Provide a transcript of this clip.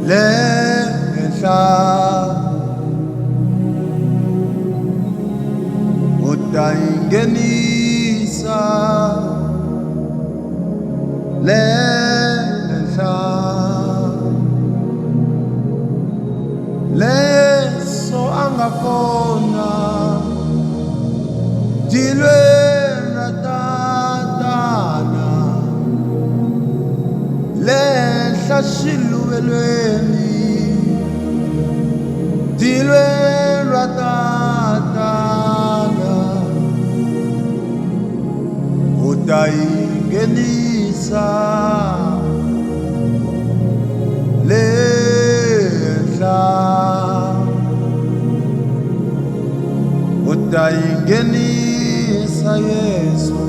lehla utayingenisa lehla leso angakona dilweni ra tatana lehla xiluvelweni dilweni ra tatana utayingenisa lehla utayingenisa Yesu